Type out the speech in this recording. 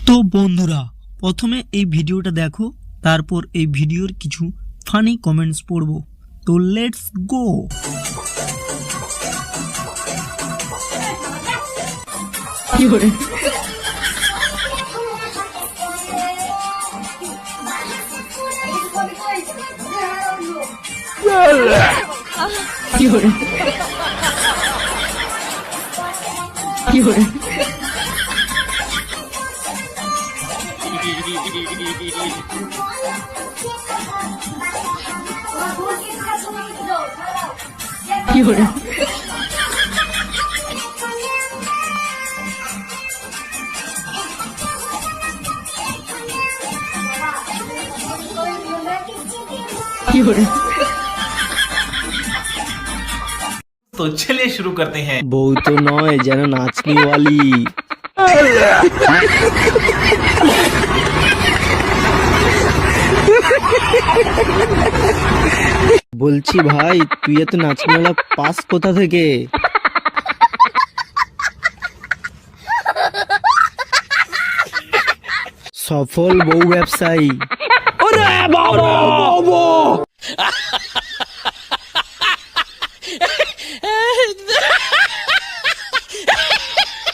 তো বন্ধুরা, প্রথমে এই ভিডিওটা দেখো, তারপর এই ভিডিওর কিছু ফানি কমেন্টস পড়বো। তো লেটস গো। तो चलिए शुरू करते हैं। বউ তো নয়, যেন নাচনিওয়ালি। বলছি ভাই, তুই এত নাচনিওয়ালা পাস কোথা থেকে? সফল বউ ব্যবসায়ী।